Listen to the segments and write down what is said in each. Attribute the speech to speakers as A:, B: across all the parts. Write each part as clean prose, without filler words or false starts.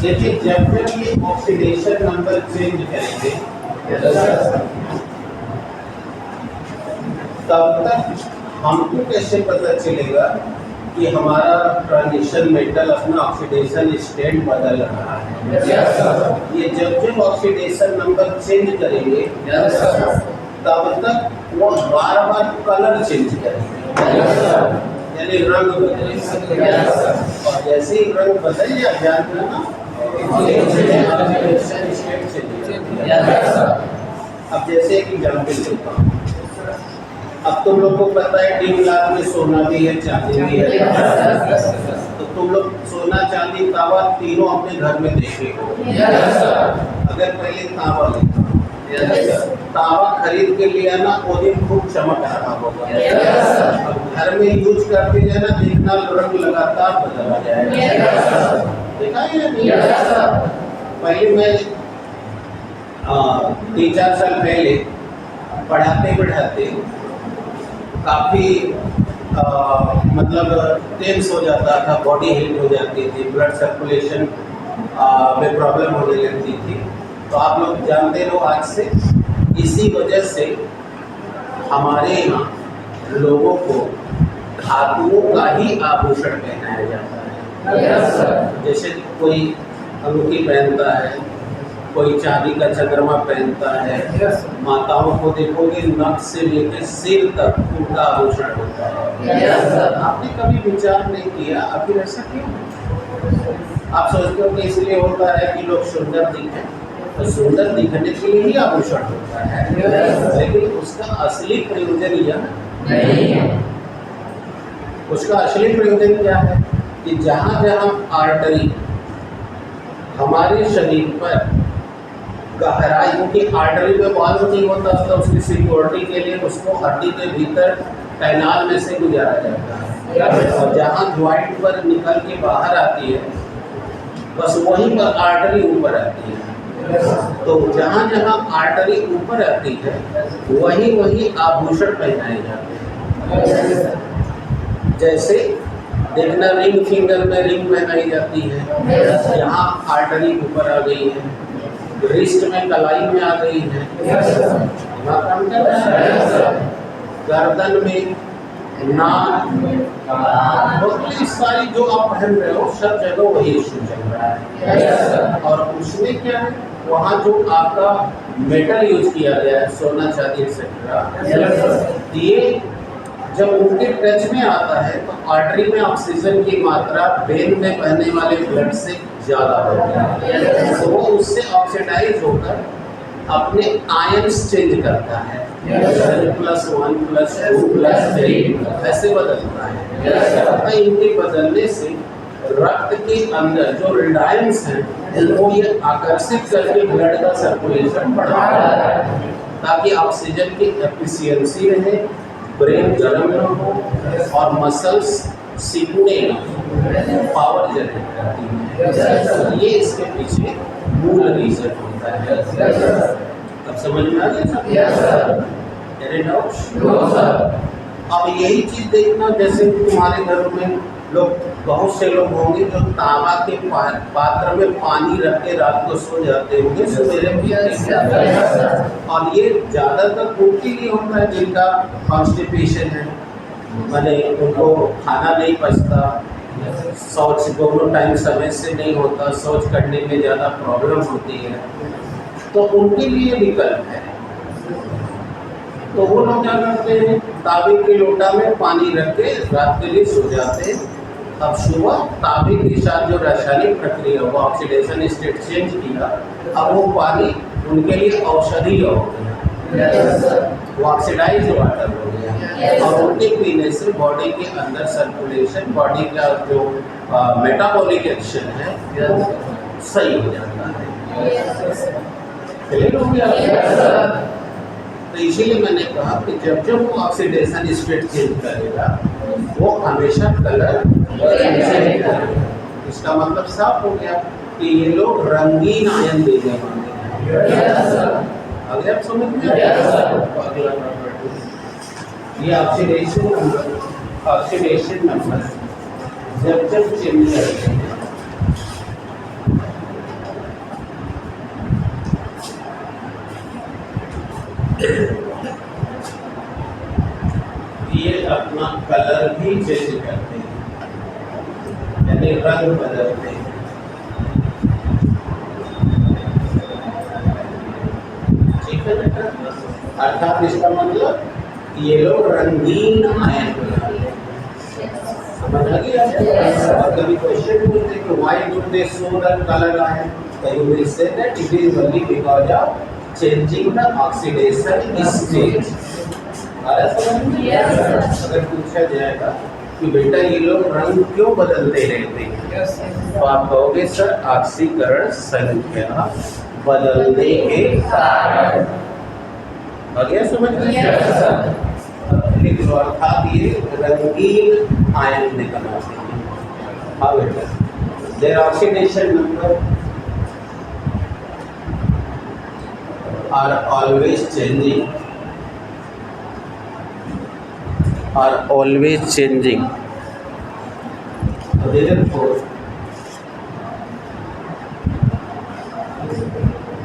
A: देखिए जब जब ये ऑक्सीडेशन नंबर चेंज करेंगे तब तक हमको कैसे पता चलेगा कि हमारा ट्रांजिशन मेटल अपना ऑक्सीडेशन स्टेट बदल रहा है। ये जब जब ऑक्सीडेशन नंबर चेंज करेंगे तब तक वो बार बार कलर चेंज करेंगे, यानी रंग बदलेगा। और जैसे ही रंग बदल जाए अब जैसे एक एग्जाम्पल देता हूँ। अब तुम लोग को पता है डी ग्लास में सोना भी है, चांदी भी है, तो तुम लोग सोना चांदी तावा तीनों अपने घर में देखे हो। अगर पहले तावा लेता तावा खरीद के लिया ना, वो दिन खूब चमक रहा होगा। अब घर में यूज करते जाना, देखना रंग लगातार बदला जाएगा। देखा है नहीं? पहले मैं 3-4 साल पहले पढ़ाते काफ़ी मतलब टेंस हो जाता था, बॉडी हीट हो जाती थी, ब्लड सर्कुलेशन में प्रॉब्लम होने लगती थी। तो आप लोग जानते हो आज से इसी वजह से हमारे यहाँ लोगों को धातुओं का ही आभूषण पहनाया जाता है। जैसे कोई अंगूठी पहनता है, कोई चांदी का चंद्रमा पहनता है। माताओं को देखोगे नख से लेकर सिर तक उनका आभूषण होता है। आपने कभी विचार नहीं किया आखिर ऐसा क्यों? आप सोचते हो कि इसलिए होता है कि लोग सुंदर दिखें, तो सुंदर दिखने के लिए ही आभूषण होता है, लेकिन उसका असली प्रयोजन यह नहीं है। उसका असली प्रयोजन क्या है कि जहाँ जहाँ आर्टरी हमारे शरीर पर गहराई, क्योंकि आर्टरी में वाल्व नहीं होता तो उसकी सिक्योरिटी के लिए उसको हड्डी के भीतर कैनाल में से गुजारा जाता है, और जहाँ ज्वाइंट पर निकल के बाहर आती है बस वहीं पर आर्टरी ऊपर आती है। तो जहाँ जहाँ आर्टरी ऊपर आती है वहीं वहीं आभूषण पहनाए जाते हैं। जैसे देखना रिंग फिंगर में रिंग पहनाई जाती है, यहाँ आर्टरी ऊपर आ गई है, रिस्ट में कलाई में आ गई है, गर्दन में, नाक, बहुत सारी जो आप पहन रहे हो सब जगह वही इशू चल रहा है। और उसमें क्या है, वहाँ जो आपका मेटल यूज किया गया है, सोना चांदी एक्सेट्रा, ये जब उनके टच में आता है तो आर्टरी में ऑक्सीजन की मात्रा वेन में बहने वाले ब्लड से ज़्यादा होती है, तो वो उससे ऑक्सीडाइज होकर अपने आयन्स चेंज करता है, +1 +2 +3 ऐसे बदलता है। इनके बदलने से रक्त के अंदर जो रेडायंस हैं वो ये आकर्षित करके ब्लड का सर्कुलेशन बढ़ाता है, ताकि ऑक्सीजन की एफिशिएंसी रहे, ब्रेन गर्म न हो और मसल्स सीखने न हो, पावर जनरेट करती है। ये इसके पीछे मूल रीजन होता है। अब समझ में आ गया? Any doubts? अब यही चीज देखना, जैसे तुम्हारे घरों में लोग, बहुत से लोग होंगे जो तांबा के पात्र में पानी रख के रात को सो जाते होंगे, सवेरे भी और ये ज़्यादातर उनके लिए होता है जिनका कॉन्स्टिपेशन है, माने उनको खाना नहीं पचता, शौच दोनों टाइम समय से नहीं होता, शौच करने में ज़्यादा प्रॉब्लम होती है, तो उनके लिए विकल्प है। तो वो लोग क्या करते हैं, तांबे के लोटा में पानी रख के रात के लिए सो जाते हैं। अब सुबह तांबे के साथ जो रासायनिक प्रक्रिया वो ऑक्सीडेशन स्टेट चेंज किया, अब वो पानी उनके लिए औषधि हो गया, वो ऑक्सीडाइज वाटर हो गया, और उनके पीने से बॉडी के अंदर सर्कुलेशन, बॉडी का जो मेटाबॉलिक एक्शन है वो सही हो जाता है। क्लियर हो गया? तो इसीलिए मैंने कहा कि जब जब वो ऑक्सीडेशन स्टेट चेंज करेगा वो हमेशा कलर चेंज करेगा। इसका मतलब साफ हो गया कि ये लोग रंगीन आयन देने वाले हैं। अगर आप समझ में अगला ये ऑक्सीडेशन नंबर जब जब चेंज करते हैं कलर भी चेंज करते हैं, यानी रंग बदलते हैं। ठीक है बेटा, अर्थात इसका मतलब ये लोग रंगीन आयन बनाते हैं। समझ आ गया? और कभी क्वेश्चन पूछते कि why do they show the colour ion, so you will say that it is only because of changing the oxidation state। अगर पूछा जाएगा कि बेटा ये लोग रंग क्यों बदलते रहते हैं, तो आप कहोगे सर ऑक्सीकरण संख्या बदलने के कारण। आ गया समझ में? अर्थात ये रंगीन आयन निकल आते हैं। हाँ बेटा, their oxidation number are always changing, therefore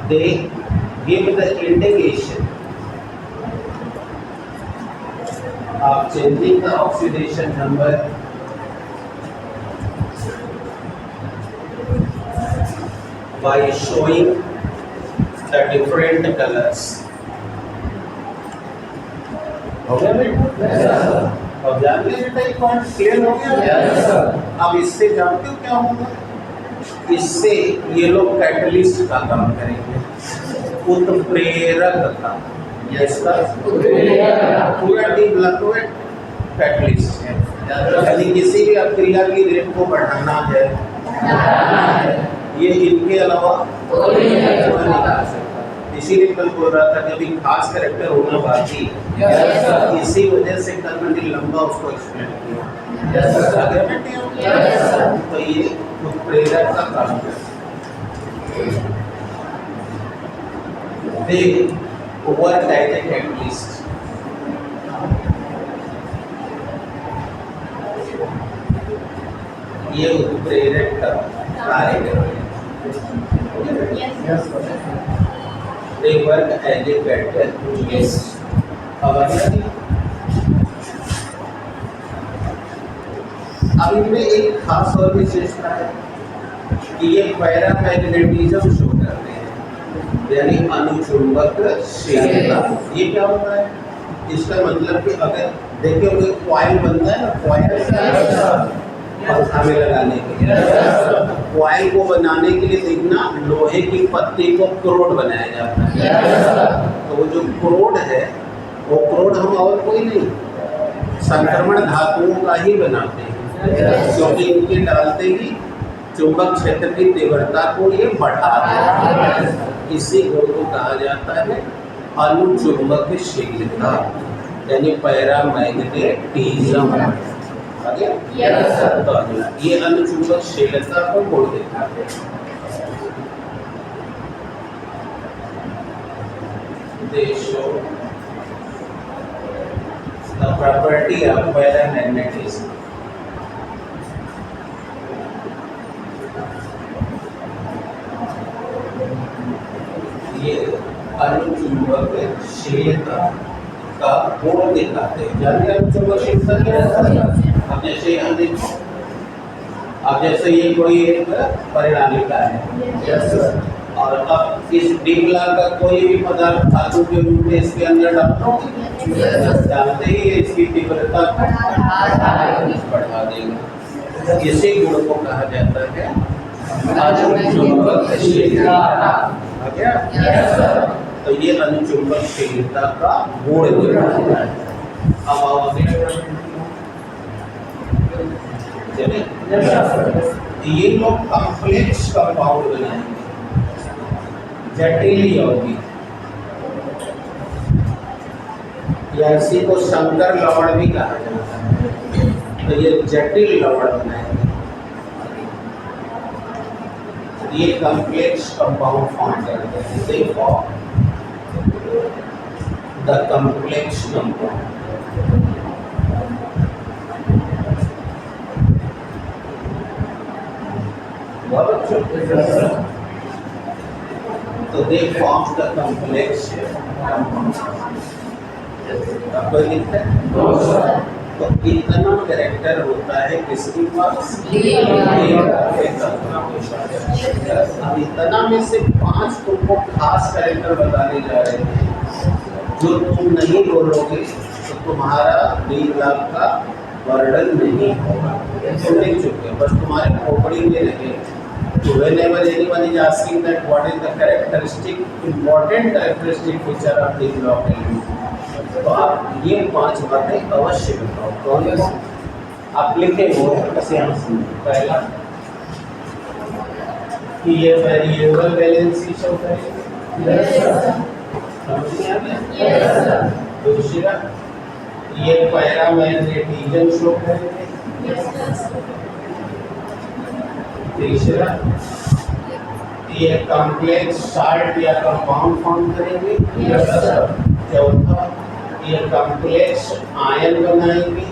A: they give the indication of changing the oxidation number by showing the different colors। हो गया बेटा? अब जान लिया बेटा, ये पॉइंट क्लियर हो गया? अब इससे जानते हो क्या होगा? इससे ये लोग कैटलिस्ट का काम करेंगे, उत्प्रेरक का। इसका पूरा डेवलपमेंट कैटलिस्ट है, यानी किसी भी अभिक्रिया की रेट को बढ़ाना है, ये इनके अलावा कोई नहीं कर सकता। इसीलिए कल बोल रहा था कि अभी खास कैरेक्टर होना बाकी, इसी वजह से कल मैंने लंबा उसको एक्सप्लेन किया। तो ये उत्प्रेरक का काम है। Work as a catalyst. ये उत्प्रेरक का कार्य करते हैं। They work as a catalyst। अब इनमें एक खास और विशेषता है कि ये पैरामैग्नेटिज्म शो करते हैं, यानी अनुचुंबकशीलता। ये क्या होता है? इसका मतलब कि अगर देखिए कोई कॉइल बनता है ना, कॉइल पंखा में लगाने के लिए, कॉइल को बनाने के लिए देखना लोहे की पत्ती को क्रोड बनाया जाता है। तो वो जो क्रोड है, वो क्रोड हम और कोई नहीं, संक्रमण धातुओं का ही बनाते हैं, क्योंकि इनके डालते ही चुंबक क्षेत्र की तीव्रता को ये बढ़ा देता है। इसी गुण को कहा जाता है अनुचुंबकशीलता, यानी पैरामैग्नेटिज्म। ये अनुचुंबकशीलता को गुण देता है। They show the property of paramagnetism। ये अनुचुंबकशीलता का गुण दिखाते हैं। जानते हैं अनुचुंबकशीलता क्या है? अब जैसे यहाँ देखो, अब जैसे ये कोई एक परिणामिका है, और अब इस डीपला का कोई भी पदार्थ धातु के रूप में इसके अंदर डालो, जानते ही इसकी तीव्रता बढ़ा देगा। इसी गुण को कहा जाता है अनुचुंबकशीलता। आ गया? तो ये अनुचुंबकशीलता का गुण दिखाता है। अब आओ ये लोग कॉम्प्लेक्स कंपाउंड बनाएंगे, जटिल यौगिक, या इसी को संकर लवण भी कहा जाता है। तो ये जटिल लवण बनाएंगे, ये कॉम्प्लेक्स कंपाउंड फॉर्म करते हैं। देखो द कॉम्प्लेक्स कंपाउंड, तो they form the complex compound। आपको लिखते हैं तो इतना कैरेक्टर होता है किसके पास? अब इतना में से 5 तुमको खास कैरेक्टर बताने जा रहे हैं जो तुम नहीं बोलोगे तो तुम्हारा 1 लाख का वर्णन नहीं होगा। तुम लिख चुके हो, बस तुम्हारे खोपड़ी में रहे। तो whenever anyone is asking that what is the characteristic, important characteristic feature of the block element, तो आप ये 5 बातें अवश्य बताओ। कौन सी आप लिखे हो? कैसे हम पहला कि ये वेरिएबल वैलेंसी शो करेंगे। दूसरा ये पैरामैग्नेटिज्म शो करेंगे। तीसरा ये कॉम्प्लेक्स साल्ट या कंपाउंड फॉर्म करेंगे। चौथा ये कॉम्प्लेक्स आयन बनाएंगे।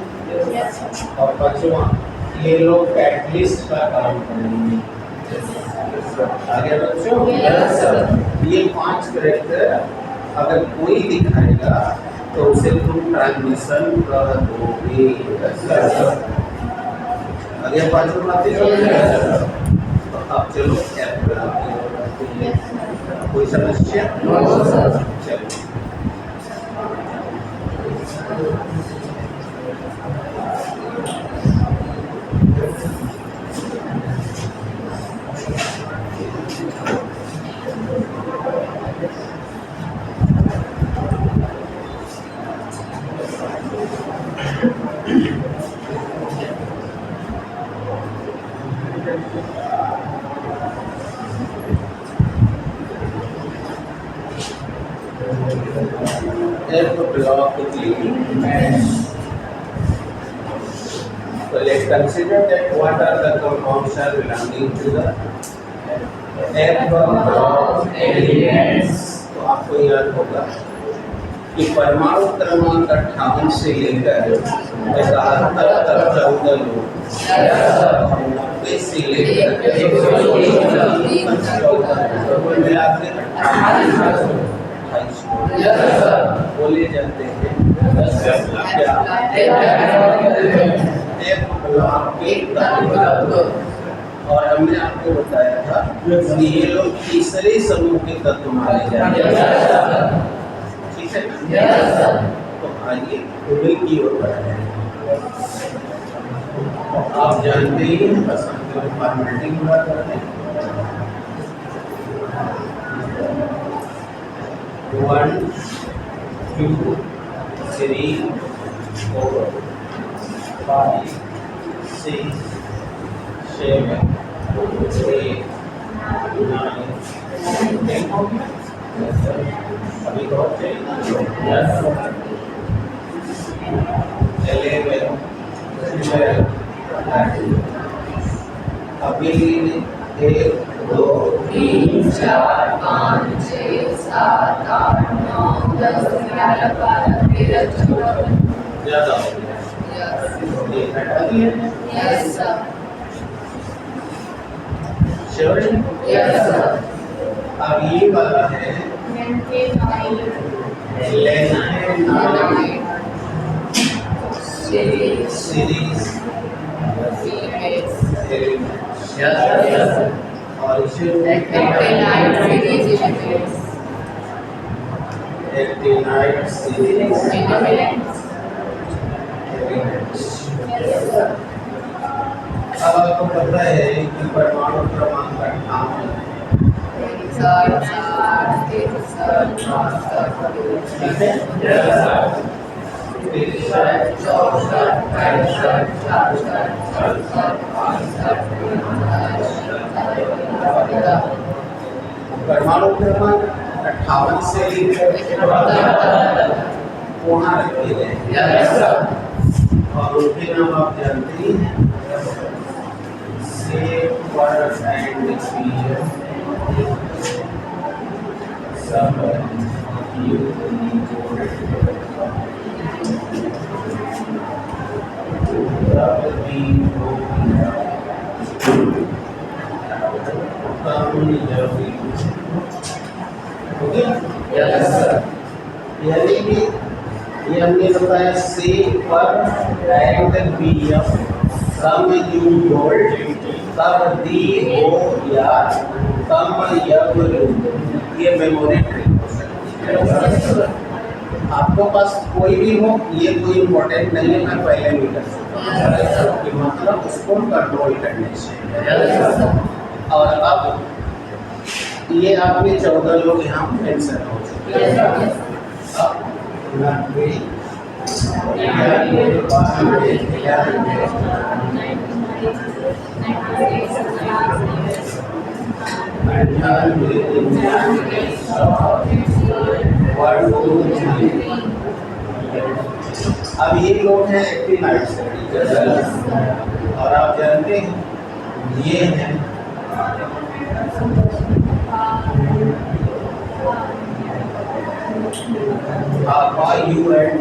A: और पांचवा ये लोग कैटलिस्ट का काम करेंगे। आगे बच्चों ये 5 कैरेक्टर अगर कोई दिखाएगा तो उसे तुम ट्रांजिशन कर दोगे। आगे 5 बातें तो अब चलो कोई समस्या? चलो So let's consider that what are the compounds are belonging to the F block elements। तो आपको याद होगा कि परमाणु क्रमांक 58 से लेकर 71 तक 14 लोग, 90 से लेकर 114 मिलाकर 28 बोले जाते हैं। और हमने आपको बताया था कि ये लोग तीसरे समूह के तत्व माने जाते हैं। ठीक है, तो आइए उन्हीं की ओर बढ़ते हैं। आप जानते ही हैं फॉर्मेलिटी की बात करते हैं। 1 2 3 4 5 6 7 8 9 10 अभी तो चाहिए 11 12 अभी 1 2 3 4 5 6 7 8 9 10 11 12 13 14 ज़्यादा हो गया। Yes sir. Sure? Yes sir. अब ये वाला है लेना है सीरीज और इसे एक्टिनाइट सीरीज। अब आपको पता है कि परमाणु क्रमांक 58 परमाणु क्रमांक 58 से वहाँ रखे गए और उनके नाम आप जानते ही हैं। सेफ वर्क एंड एक्सपीरियंस सब यानी कि ये हमने बताया से पर एंड पीएम सम यू गोल्ड तब दी हो या तम यब ये मेमोरी ट्रिक हो सकती है। आपको पास कोई भी हो ये कोई इम्पोर्टेंट नहीं है, मैं पहले भी कर सकता हूँ कि मतलब उसको कंट्रोल करने से। और अब ये आपके 14 लोग यहाँ आंसर हो चुके हैं। अब 90 अब ये लोग हैं 89 से, और आप जानते हैं ये हैं Alpha U and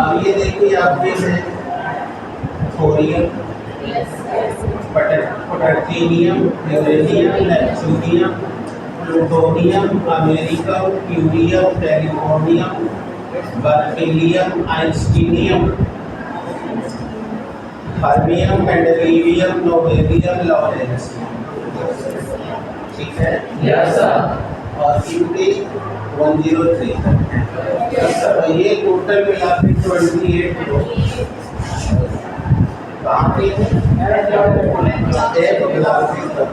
A: अब ये देखिए आपके हैं thorium, protactinium, uranium, neptunium, plutonium, americium, curium, californium, berkelium, einsteinium, fermium, mendelevium, nobelium, lawrencium. ठीक है? Yes sir. और क्यूटी 103 तो ये टोटल मिला के 28 लोग कहाँ पे एक क्लास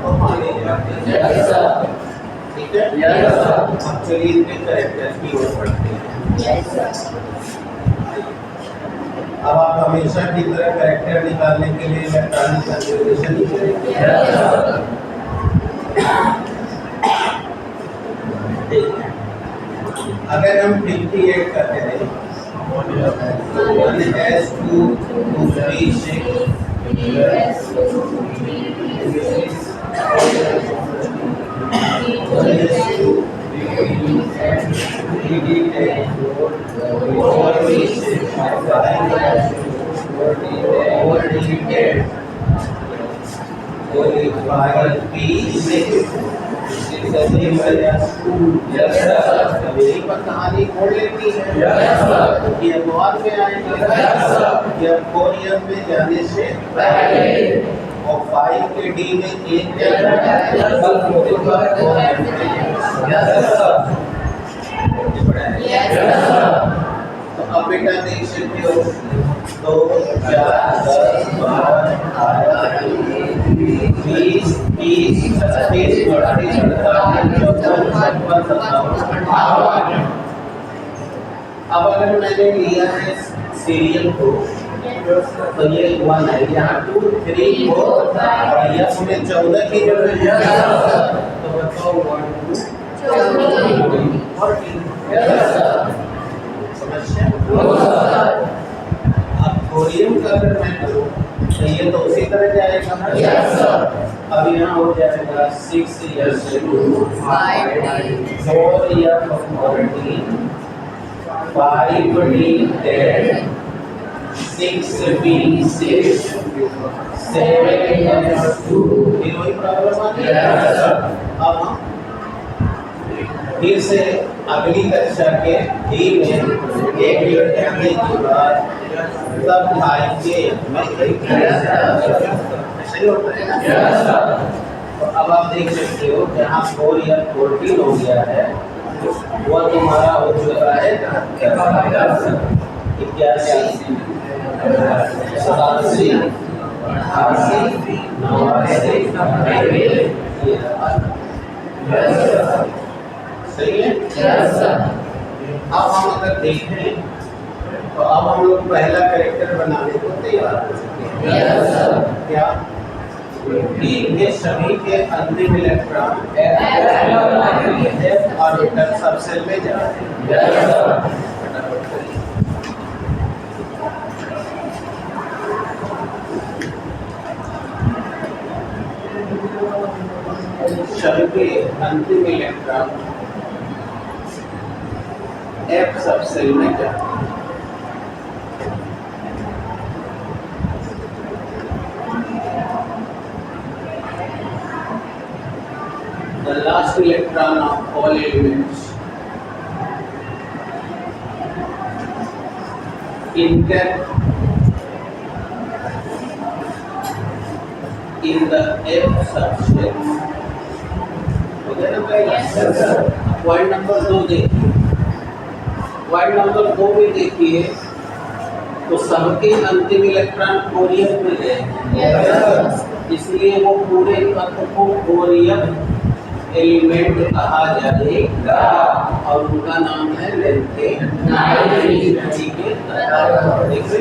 A: को माने जाते हैं। ठीक है? अब चलिए इनके कैरेक्टर की ओर बढ़ते हैं। अब आप हमेशा की तरह कैरेक्टर निकालने के लिए इलेक्ट्रॉनिक कैलकुलेशन ही करेंगे। अगर हम 58 करते हैं 1 2 3 6 मेरी पर कहानी खोल लेती है। ये बाद में आएंगे या कोरियन में जाने से पहले और 5 के डी में एक तो अब बेटा देख सकते हो 2 4 10 12 18 20 30 36 38 अब अगर मैंने लिया है सीरियल को तो ये 1 है, यहाँ 2 3 4 और यह हमें 14 की जरूरत है। तो बताओ 1 2 समस्या। अब कोरियम का अगर मैं करूँ तो ये तो उसी तरह जाएगा। अब यहाँ हो जाएगा 6 या 5 4 या 14 5 D 10 6 B 6 7 2 ये वही प्रॉब्लम आती है। अब हम फिर से अगली कक्षा के डी में एक मिनट करने के बाद तब आएंगे मैं सही होता है ना। तो अब आप देख सकते हो जहाँ 4 या 14 हो गया है वो तुम्हारा हो चुका है 81 87 सही है। अब हम अगर देखें तो अब हम लोग पहला कैरेक्टर बनाने को तैयार हो चुके हैं। क्या ये सभी के अंतिम इलेक्ट्रॉन f ऑर्बिटल सबसेल में जाते हैं। शरीर के अंतिम इलेक्ट्रॉन F सब सेल में जाता है। The last electron of all elements intact in the F subshell। हो गया ना पहला? पॉइंट नंबर 2 देखिए, पॉइंट नंबर 2 में देखिए तो सबके अंतिम इलेक्ट्रॉन कोरियम में जाएंगे, इसलिए वो पूरे तत्व को कोरियम एलिमेंट कहा जाएगा और उनका नाम है लेंथेनाइड। ठीक है, देखिए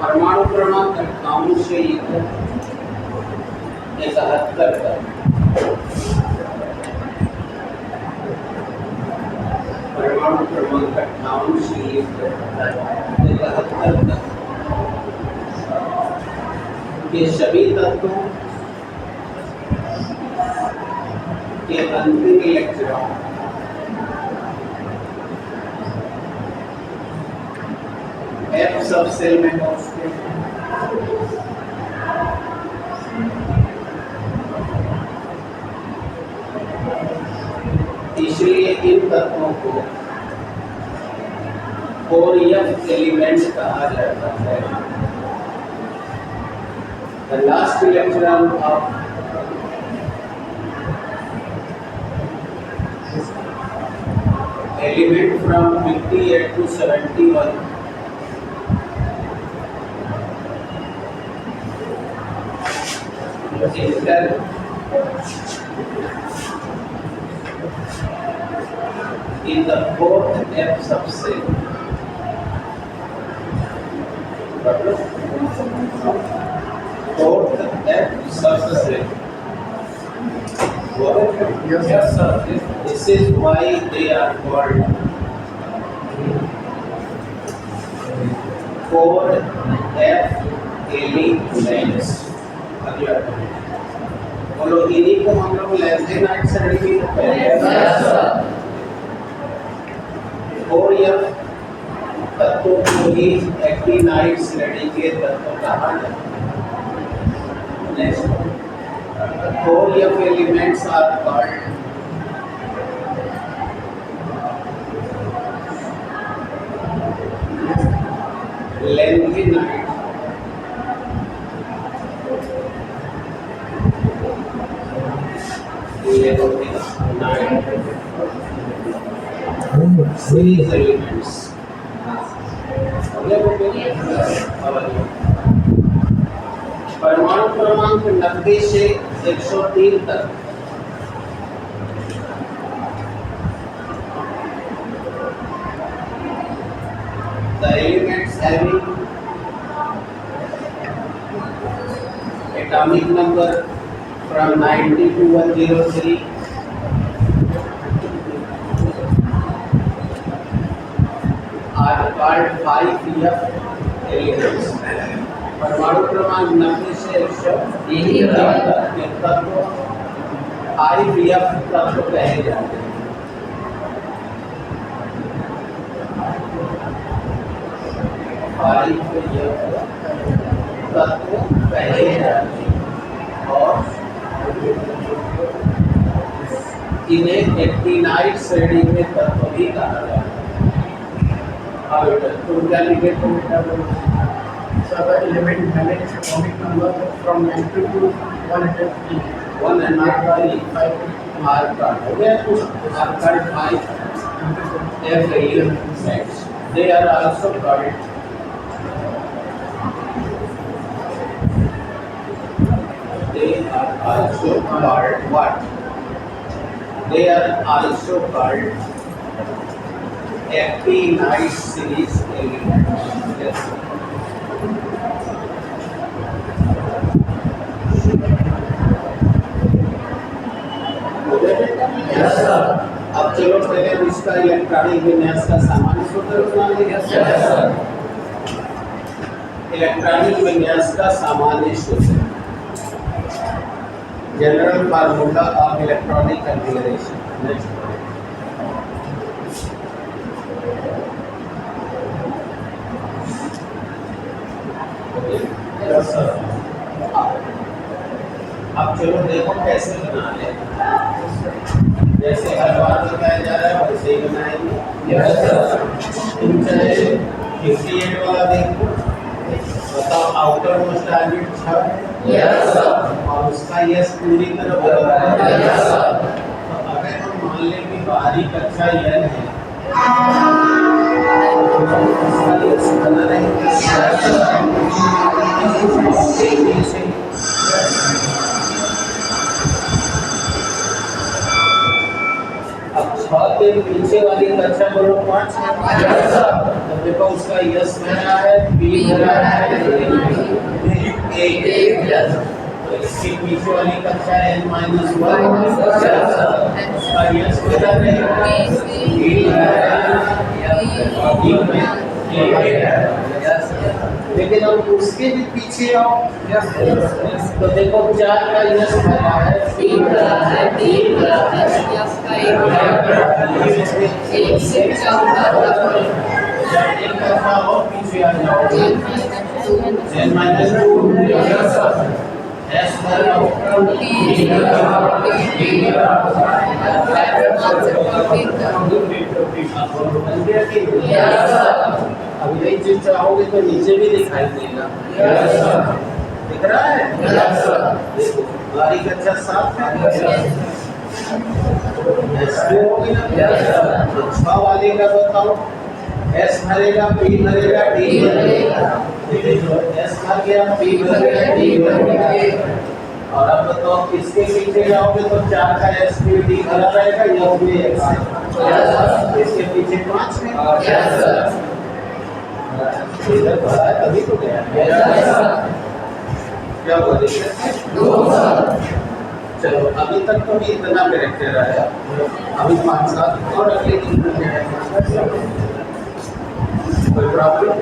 A: परमाणु क्रमांक 58 से 71 तक, परमाणु क्रमांक 58 से 71 तक के सभी तत्वों के अंतिम इलेक्ट्रॉन F सब सेल में पहुंचते हैं। इसलिए इन तत्वों को कोरियम एलिमेंट कहा जाता है। The last electron of element from 58 to 71 enter in the fourth F subset। Fourth F subset। Yes, sir. This is why they are called 4F elements। बोलो इन्हीं को हम लोग लेंथेनाइड श्रेणी में कहते हैं। 4F तत्वों को ही एक्टिनाइड श्रेणी के तत्व कहा जाता है। Next 4F elements are called lanthanide। Series elements। परमाणु क्रमांक 90 से 103 तक the elements having atomic number from 90 to 103 are called 5F elements। परमाणु क्रमांक 90 से 103 तक के तत्व 5F तत्व कहे जाते हैं। 5F तत्व कहे जाते हैं और इन्हें एक्टिनाइड श्रेणी में तत्व भी कहा जाता है। अब तो क्या लिखे तो
B: the element having its atomic number from 90 to 103
A: are called हो गया कुछ are called 5F elements। They are also called what? They are also called actinide series elements। Yes। अब चलो पहले इसका इलेक्ट्रॉनिक विन्यास का सामान्य सूत्र बना लेंगे। इलेक्ट्रॉनिक विन्यास का सामान्य सूत्र general formula of electronic configuration. Next अब चलो देखो कैसे बना ले। जैसे हर बार बताया जा रहा है वैसे ही बनाएंगे। तुम चाहे 58 वाला देखो, बताओ आउटर मोस्ट टारगेट 6 है और उसका यस पूरी तरह बराबर है। तो अगर हम मान लें कि बाहरी कक्षा यन है उसका यस बना रहेगा। अब 6 के पीछे वाली कक्षा बोलो 5 है। तो देखो उसका यस बना है, बी बना है, एक। तो इसके पीछे वाली कक्षा n-1 उसका यस बना है, बी बना है, लेकिन अब उसके भी पीछे आओ तो देखो 4 का यस बना है, एक कक्षा और पीछे आ जाओ n-2 एस भरो अब यही चीज चाहोगे तो नीचे भी दिखाई देगा। दिख रहा है? देखो बारी कक्षा 7 है, होगी ना। तो 6 वाले का बताओ, एस भरेगा, पी भरेगा, डी भरेगा। एस भर गया, पी भरेगा, डी भरेगा। और अब बताओ किसके पीछे जाओगे तो 4 का एस पी डी भरा रहेगा, यस भी एक्स है। इसके पीछे 5 है, इधर भरा है तभी तो गया। क्या बोले? चलो अभी तक तो भी इतना कैरेक्टर आया, अभी 5-7 और अगले दिन कोई प्रॉब्लम?